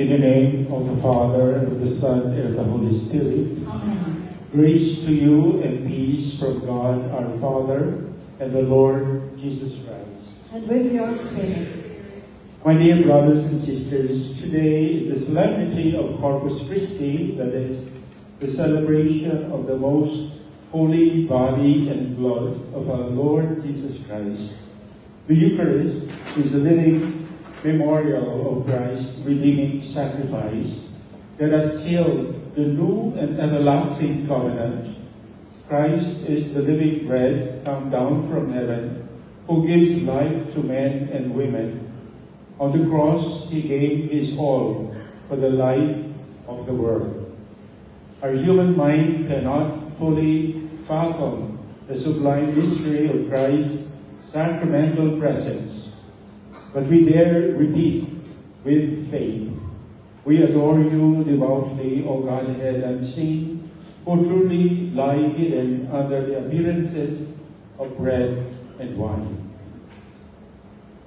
In the name of the Father, and of the Son, and of the Holy Spirit. Amen. Grace to you and peace from God our Father and the Lord Jesus Christ. And with your spirit. My dear brothers and sisters, today is the solemnity of Corpus Christi, that is, the celebration of the most holy body and blood of our Lord Jesus Christ. The Eucharist is a living memorial of Christ's redeeming sacrifice that has sealed the new and everlasting covenant. Christ is the living bread come down from heaven, who gives life to men and women. On the cross, he gave his all for the life of the world. Our human mind cannot fully fathom the sublime mystery of Christ's sacramental presence, but we dare repeat with faith. We adore you devoutly, O Godhead unseen, who truly lie hidden under the appearances of bread and wine.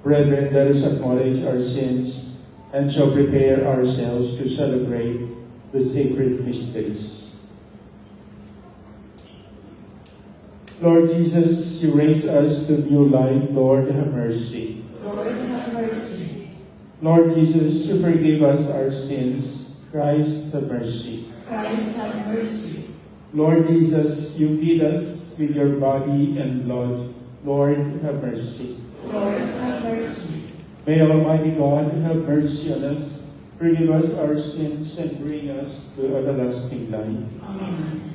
Brethren, let us acknowledge our sins and shall prepare ourselves to celebrate the sacred mysteries. Lord Jesus, you raise us to new life. Lord, have mercy. Lord, have mercy. Lord Jesus, you forgive us our sins. Christ, have mercy. Christ, have mercy. Lord Jesus, you feed us with your body and blood. Lord, have mercy. Lord, have mercy. May Almighty God have mercy on us, forgive us our sins, and bring us to everlasting life. Amen.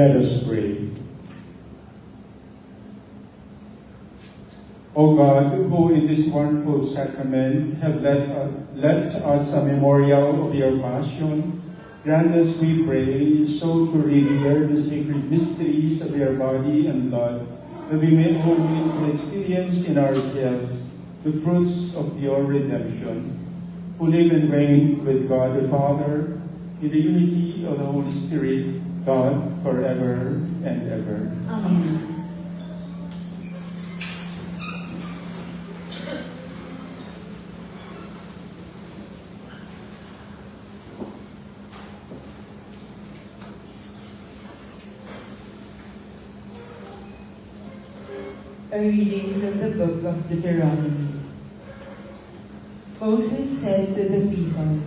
Let us pray. O God, who in this wonderful sacrament have left us a memorial of your passion, grant us, we pray, so to revere the sacred mysteries of your body and blood, that we may all experience in ourselves the fruits of your redemption, who live and reign with God the Father, in the unity of the Holy Spirit, God, forever and ever. Amen. A reading from the book of Deuteronomy. Moses said to the people,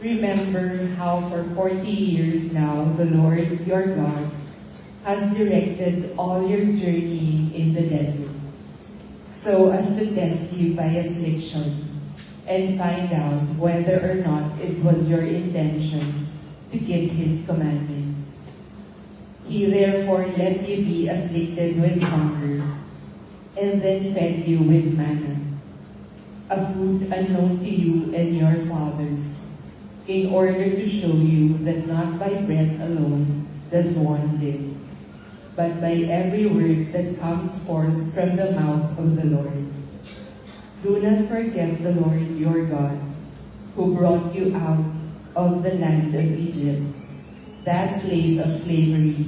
"Remember how for 40 years now the Lord your God has directed all your journeying in the desert, so as to test you by affliction and find out whether or not it was your intention to keep his commandments. He therefore let you be afflicted with hunger, and then fed you with manna, a food unknown to you and your fathers, in order to show you that not by bread alone does one live, but by every word that comes forth from the mouth of the Lord. Do not forget the Lord your God, who brought you out of the land of Egypt, that place of slavery,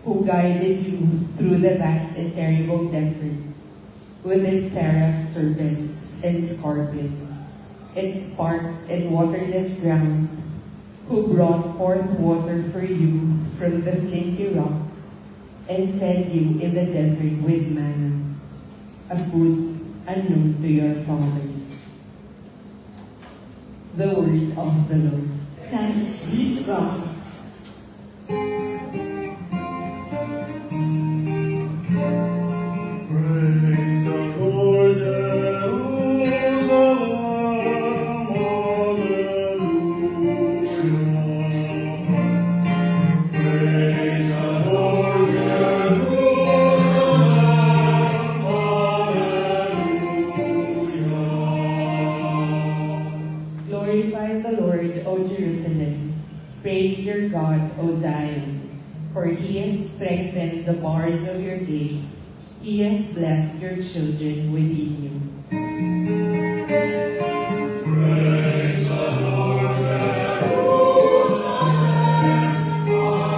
who guided you through the vast and terrible desert, with its seraphs, serpents, and scorpions, its parched and waterless ground, who brought forth water for you from the flinty rock, and fed you in the desert with manna, a food unknown to your fathers." The word of the Lord. Thanks be to God. Praise the Lord, Jerusalem, hallelujah. Praise the Lord, Jerusalem, hallelujah. Glorify the Lord, O Jerusalem. Praise your God, O Zion. For he has strengthened the bars of your gates. He has blessed your children within you. Praise the Lord, Jerusalem, hallelujah.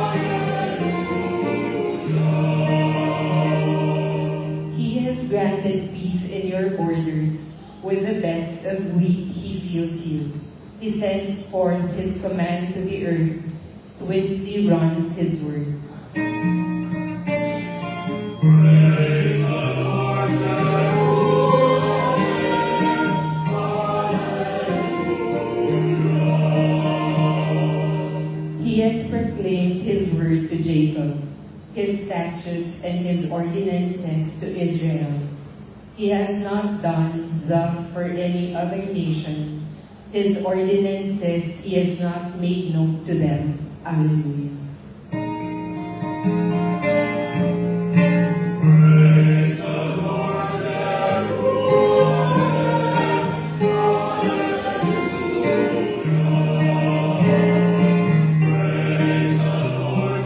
He has granted peace in your borders. With the best of wheat he fills you. He sends forth his command to the earth. Swiftly runs his word. Praise the Lord, Jerusalem, hallelujah. He has proclaimed his word to Jacob, his statutes and his ordinances to Israel. He has not done thus for any other nation. His ordinances he has not made known to them. Alleluia. Praise the Lord, Jerusalem, hallelujah. Praise the Lord,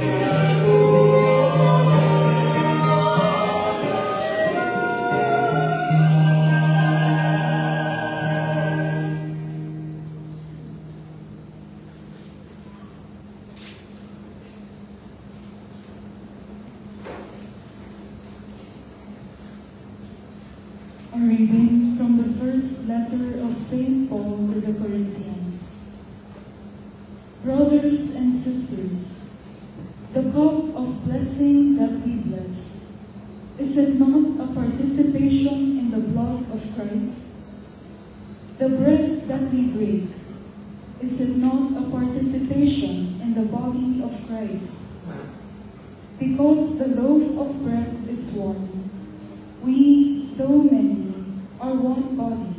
A reading from the first letter of St. Paul to the Corinthians. Brothers and sisters, the cup of blessing that we bless, is it not a participation in the blood of Christ? The bread that we break, is it not a participation in the body of Christ? Because the loaf of bread is one, we, though many, are one body,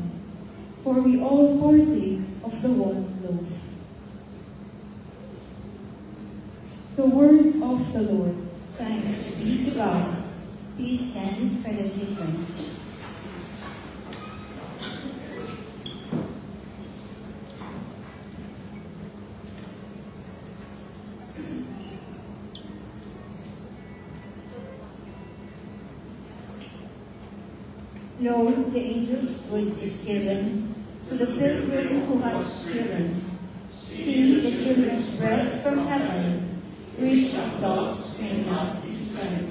for we all partake of the one loaf. The word of the Lord. Thanks be to God. Please stand for the sequence. Lo, the angel's food is given to the pilgrim who has striven. See the children's bread from heaven, which of dogs may not discern.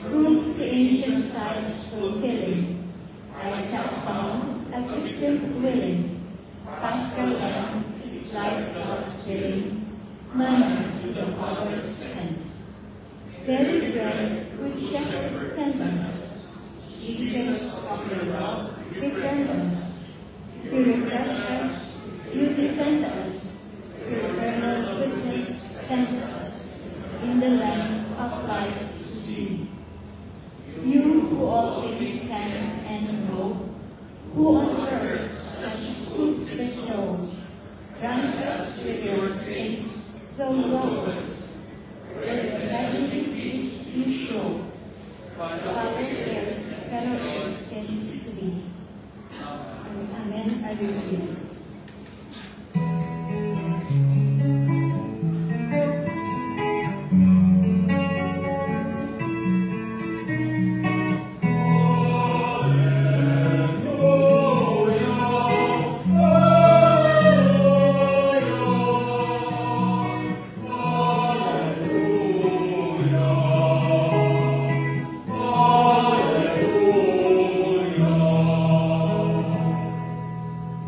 Truth the ancient times fulfilling, Christ hath found a victim willing. Paschal Lamb, his life was spilling, manna to the Father's sent. Very bread, good shepherd, tend us. Jesus, of your love, befriend us. You refresh us, you defend us. Your eternal goodness sends us in the land of life to see. You who all things can and know, who on earth such good bestow, grant us with your saints the lowest, where the heavenly feast you show. Father is, fellow is to be. Amen. Alleluia.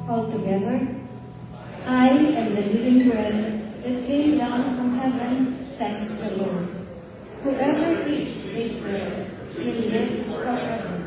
Altogether, I am the living bread that came down from heaven, says the Lord. Whoever eats this bread will live forever.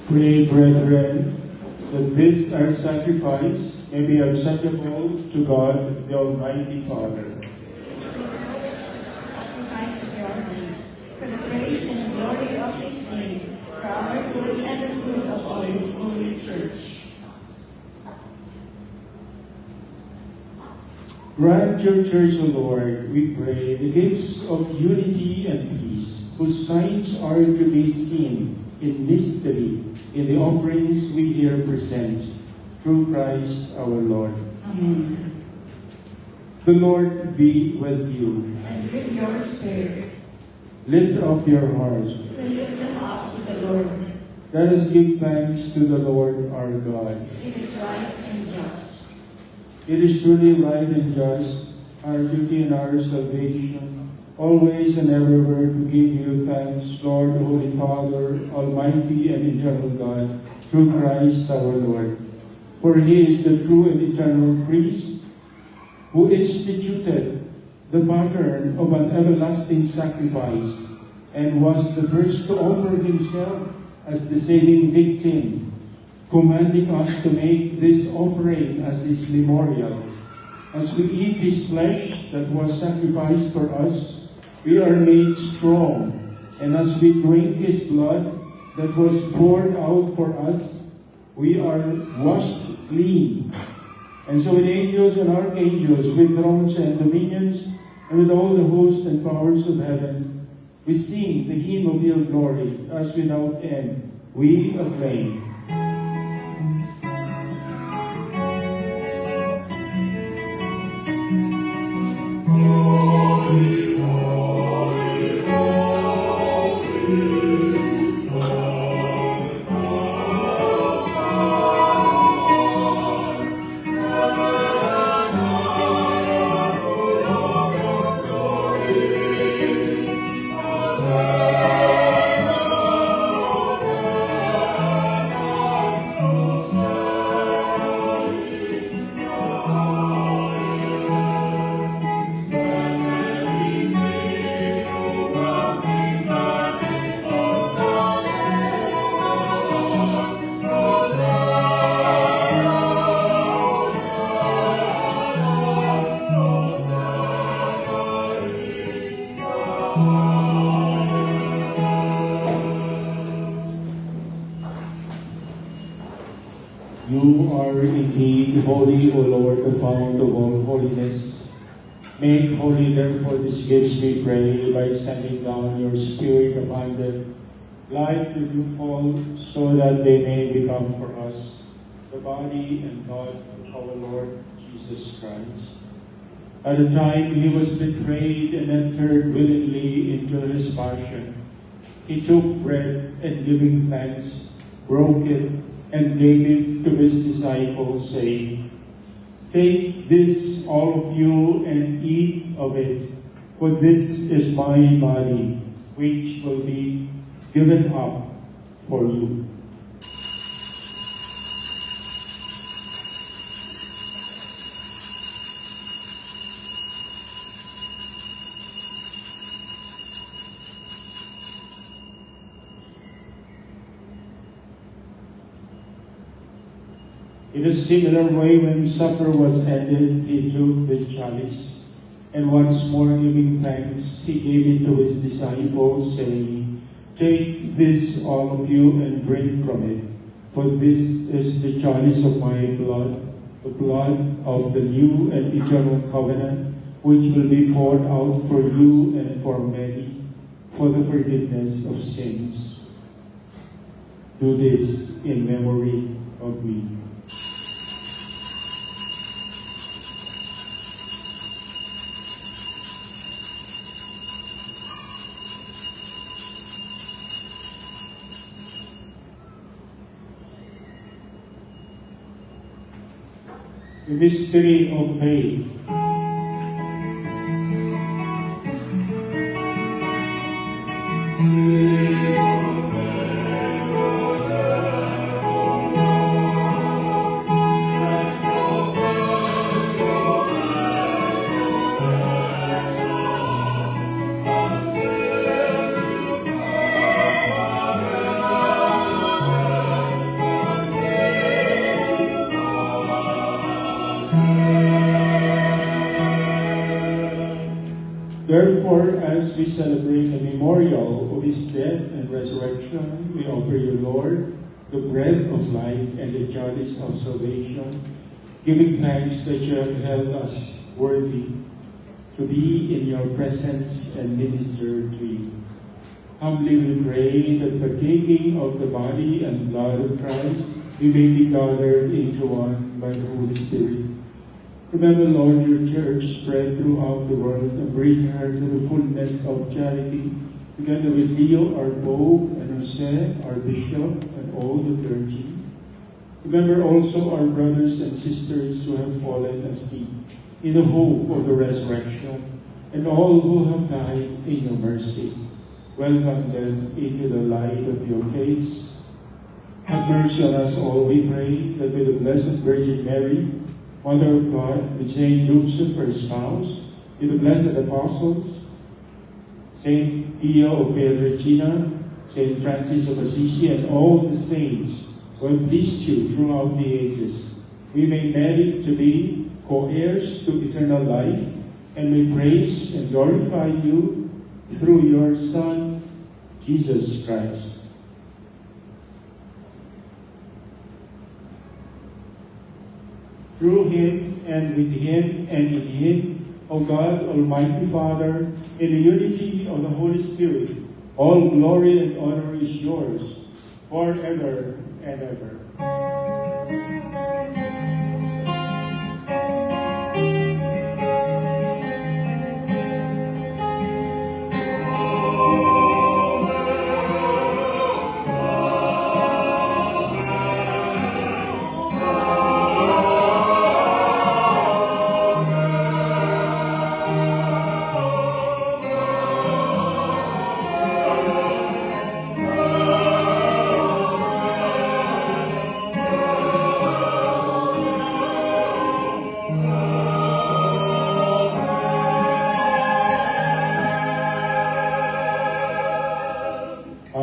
Pray, brethren, that this our sacrifice may be acceptable to God, the Almighty Father. Sacrifice of your hands, for the praise and glory of his name, for our good and the good of all his holy church. Grant your church, O Lord, we pray, the gifts of unity and peace, whose signs are to be seen in mystery in the offerings we here present, through Christ our Lord. Amen. The Lord be with you. And with your spirit, Lift up your hearts. we lift them up to the Lord. Let us give thanks to the Lord our God. It is right and just. It is truly right and just, our duty and our salvation, always and everywhere to give you thanks, Lord, Holy Father, Almighty and eternal God, through Christ our Lord. For he is the true and eternal priest, who instituted the pattern of an everlasting sacrifice, and was the first to offer himself as the saving victim, commanding us to make this offering as his memorial. As we eat his flesh that was sacrificed for us, we are made strong. And as we drink his blood that was poured out for us, we are washed clean. And so with angels and archangels, with thrones and dominions, and with all the hosts and powers of heaven, we sing the hymn of your glory, as without end we acclaim. You are indeed holy, O Lord, the fount of all holiness. Make holy, therefore, these gifts, we pray, by sending down your Spirit upon them, like the dewfall, so that they may become for us the body and blood of our Lord Jesus Christ. At the time he was betrayed and entered willingly into his passion, he took bread and giving thanks, broke it, and gave it to his disciples, saying, "Take this, all of you, and eat of it, for this is my body, which will be given up for you." In a similar way, when supper was ended, he took the chalice, and once more giving thanks, he gave it to his disciples, saying, "Take this, all of you, and drink from it, for this is the chalice of my blood, the blood of the new and eternal covenant, which will be poured out for you and for many, for the forgiveness of sins. Do this in memory of me." The mystery of faith. Therefore, as we celebrate the memorial of his death and resurrection, we offer you, Lord, the bread of life and the chalice of salvation, giving thanks that you have held us worthy to be in your presence and minister to you. Humbly we pray that partaking of the body and blood of Christ, we may be gathered into one by the Holy Spirit. Remember, Lord, your church spread throughout the world and bring her to the fullness of charity, together with Leo, our Pope, and Jose, our Bishop, and all the clergy. Remember also our brothers and sisters who have fallen asleep in the hope of the resurrection, and all who have died in your mercy. Welcome them into the light of your face. Have mercy on us all, we pray, that with the Blessed Virgin Mary, Mother of God, with Saint Joseph, her spouse, with the blessed apostles, Saint Pio of Pietrelcina, Saint Francis of Assisi, and all the saints who have pleased you throughout the ages, we may merit to be co-heirs to eternal life, and may praise and glorify you through your Son, Jesus Christ. Through him, and with him, and in him, O God, Almighty Father, in the unity of the Holy Spirit, all glory and honor is yours, forever and ever.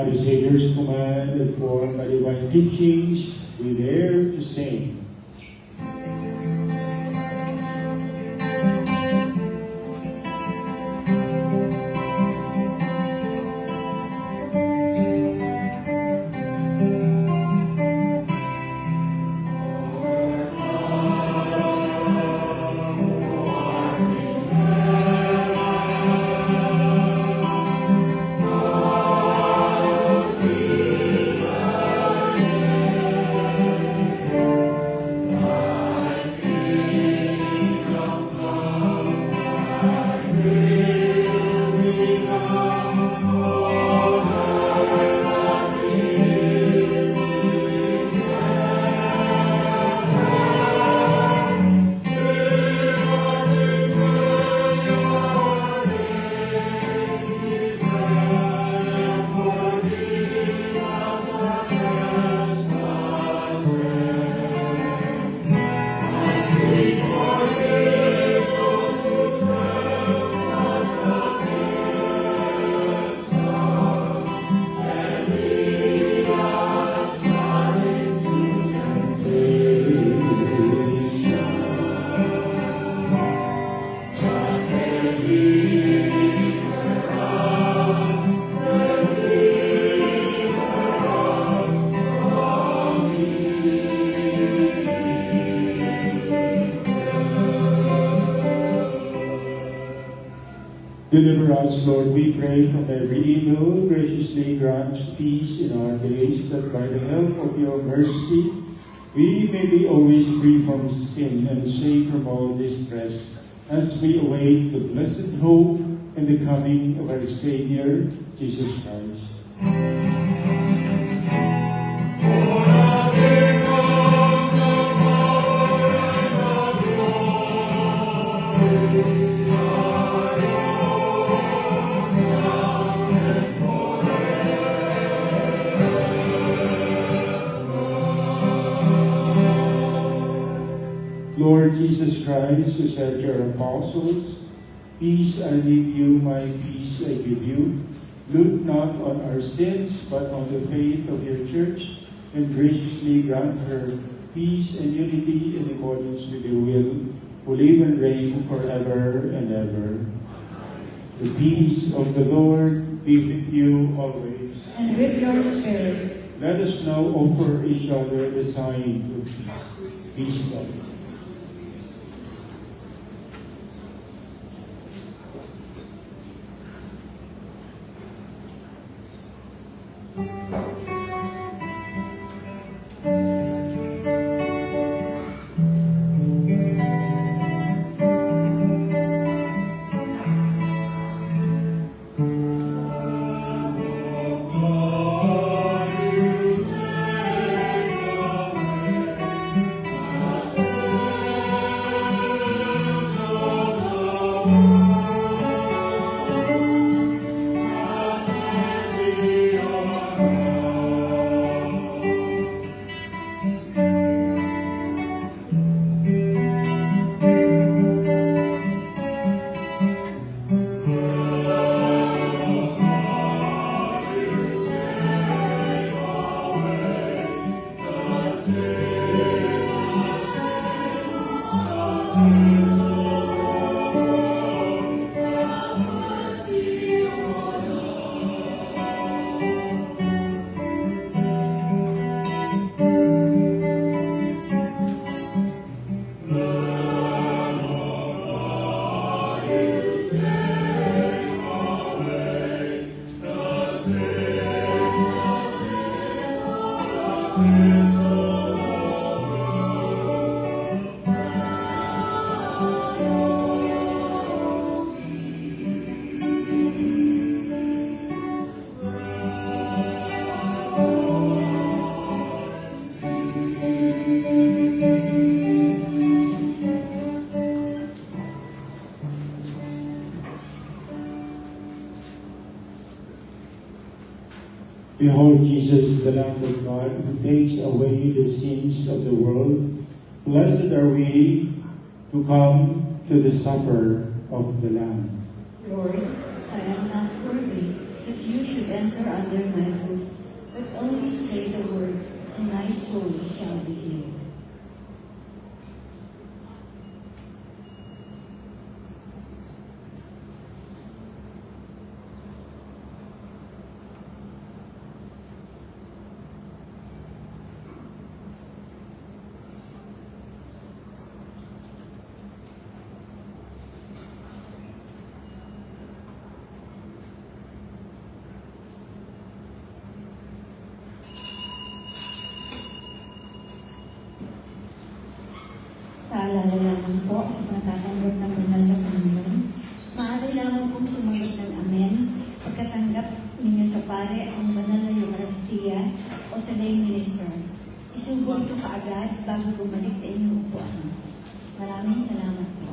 The Savior's command, informed by divine teachings, we dare to sing. Deliver us, Lord, we pray, from every evil. Graciously grant peace in our days, that by the help of your mercy we may be always free from sin and safe from all distress, as we await the blessed hope and the coming of our Savior, Jesus Christ. Lord Jesus Christ, who said to your apostles, "Peace I leave you, my peace I give you," look not on our sins, but on the faith of your church, and graciously grant her peace and unity in accordance with your will, who live and reign forever and ever. The peace of the Lord be with you always. And with your spirit. Let us now offer each other the sign of peace. Peace, Lord. Behold Jesus, the Lamb of God, who takes away the sins of the world. Blessed are we who come to the supper of the Lamb. Lord, I am not worthy that you should enter under my roof, but only say the word, and my soul shall be healed. Paalala lamang po sa pagtatanggap ng banal na Panginoon. Maaari lamang pong sumagot ng Amen pagkatanggap ninyo sa pare ang banal na Eucharistia o sa lay minister. Isugo ito kaagad bago bumalik sa inyong upuan. Maraming salamat po.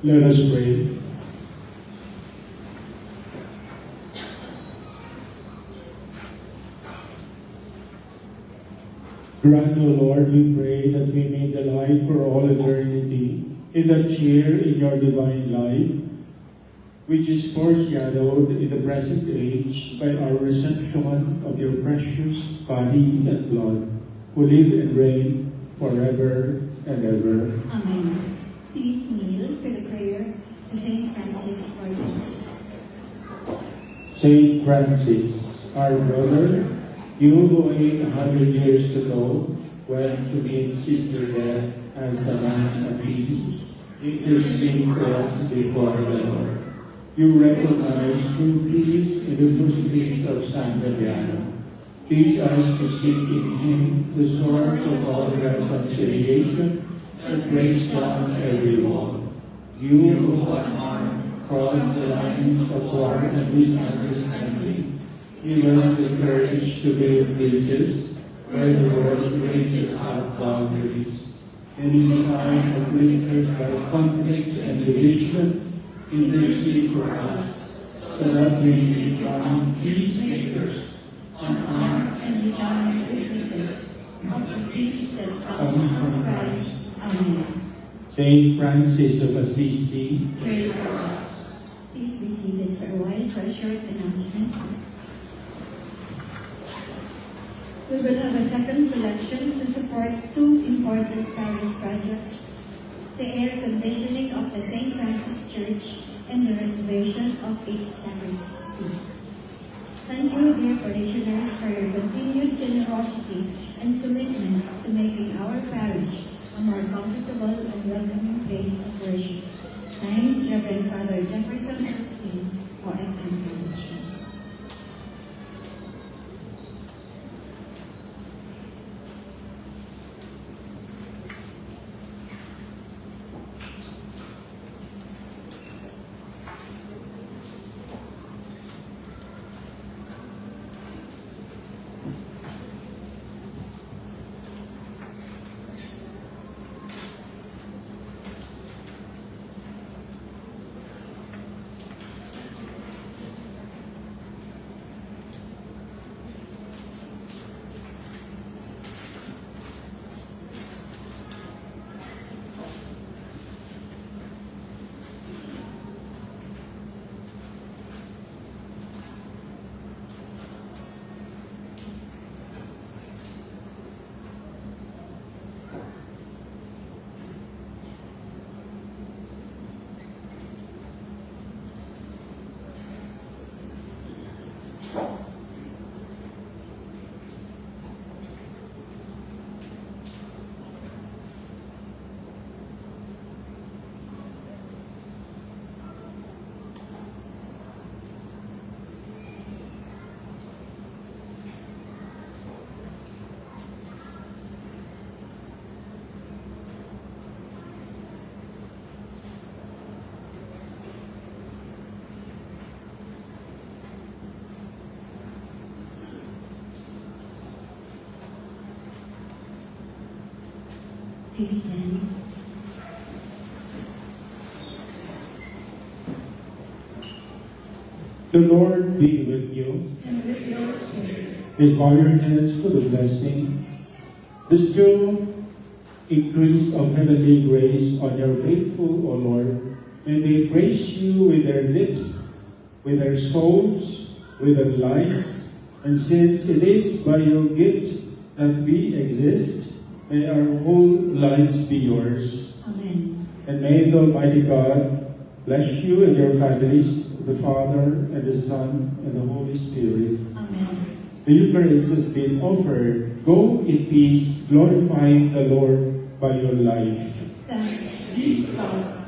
Let us pray. Grant, O Lord, we pray that we may delight for all eternity in that share in your divine life, which is foreshadowed in the present age by our reception of your precious body and blood, who live and reign forever and ever. Amen. Please kneel for the prayer to Saint Francis for us. Saint Francis, our brother, you who 800 years ago went to meet Sister Death as a man of peace, intercede for us before the Lord. You recognize true peace in the crucifix of San Damiano. Teach us to seek in him the source of all reconciliation that breaks down every wall. You who unarmed cross the lines of war and misunderstanding, give us the courage to build bridges where the world raises up boundaries. in this time of littered by conflict and division, intercede for us, so that we may become peacemakers, unarmed and disarmed witnesses of the peace that comes from Christ. Amen. Saint Francis of Assisi, Pray for us. Please be seated for a while for a short announcement. We will have a second collection to support two important parish projects: the air conditioning of the St. Francis Church and the renovation of its sacristy. Thank you, dear parishioners, for your continued generosity and commitment to making our parish a more comfortable and welcoming place of worship. Signed, Reverend Father Jefferson Agustin, OFM College. Please stand. the Lord be with you. And with your spirit. Please bow your heads for the blessing. Bestow increase of heavenly grace on your faithful, O Lord. May they praise you with their lips, with their souls, with their lives. And since it is by your gift that we exist, may our whole lives be yours. Amen. And may the Almighty God bless you and your families, the Father, and the Son, and the Holy Spirit. Amen. The Eucharist has been offered. Go in peace, glorifying the Lord by your life. Thanks be to God.